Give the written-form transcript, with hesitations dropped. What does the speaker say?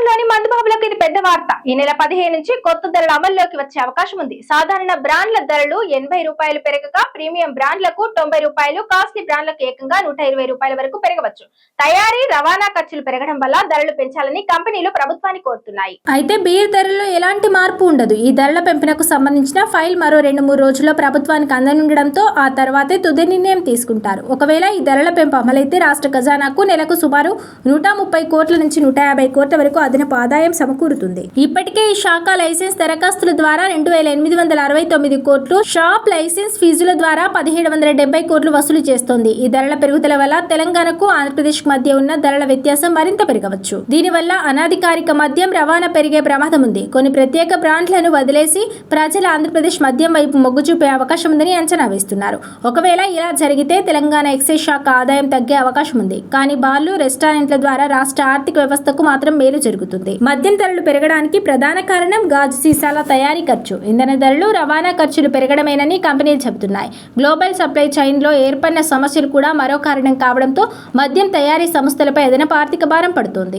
రాష్ట్రంలోని మందుబాబులకు ఇది పెద్ద వార్త. ఈ నెల 15 నుంచి కొత్త ధరలు అమల్లోకి వచ్చే అవకాశం ఉంది. సాధారణ బ్రాండ్ల ధరలు 80 రూపాయలు పెరగగా ప్రీమియం బ్రాండ్లకు 90 రూపాయలు, కాస్ట్లీ బ్రాండ్లకు ఏకంగా 120 రూపాయల వరకు పెరగవచ్చు. తయారీ, రవాణా ఖర్చులు పెరగడం వల్ల ధరలు పెంచాలని కంపెనీలు ప్రభుత్వాన్ని కోరుతున్నాయి. అయితే బీర్ ధరల్లో ఎలాంటి మార్పు ఉండదు. ఈ ధరల పెంపునకు సంబంధించిన ఫైల్ మరో 2-3 రోజుల్లో ప్రభుత్వానికి అందనుండడంతో ఆ తర్వాతే తుది నిర్ణయం తీసుకుంటారు. ఒకవేళ ఈ ధరల పెంపు అమలైతే రాష్ట్ర ఖజానాకు నెలకు సుమారు 130 కోట్ల నుంచి 150 కోట్ల వరకు అదనపు ఆదాయం సమకూరుతుంది. ఇప్పటికే ఈ శాఖ లైసెన్స్ దరఖాస్తుల ద్వారా 2869 కోట్లు, షాప్ లైసెన్స్ ఫీజుల ద్వారా 1770 కోట్లు వసూలు చేస్తోంది. ఈ ధరల పెరుగుదల వల్ల తెలంగాణకు ఆంధ్రప్రదేశ్ మధ్య ఉన్న ధరల వ్యత్యాసం మరింత పెరగవచ్చు. దీనివల్ల అనధికారిక మద్యం రవాణా పెరిగే ప్రమాదం ఉంది. కొన్ని ప్రత్యేక బ్రాండ్లను వదిలేసి ప్రజల ఆంధ్రప్రదేశ్ మద్యం వైపు మొగ్గు చూపే అవకాశం ఉందని అంచనా వేస్తున్నారు. ఒకవేళ ఇలా జరిగితే తెలంగాణ ఎక్సైజ్ శాఖ ఆదాయం తగ్గే అవకాశం ఉంది. కానీ బార్లు, రెస్టారెంట్ల ద్వారా రాష్ట్ర ఆర్థిక వ్యవస్థకు మాత్రం మేలు జరుగుతుంది. మద్యం ధరలు పెరగడానికి ప్రధాన కారణం గాజు సీసాల తయారీ ఖర్చు, ఇంధన ధరలు, రవాణా ఖర్చులు పెరగడమేనని కంపెనీలు చెబుతున్నాయి. గ్లోబల్ సప్లై చైన్లో ఏర్పడిన సమస్యలు కూడా మరో కారణం కావడంతో మద్యం తయారీ సంస్థలపై అదనపు ఆర్థిక భారం పడుతోంది.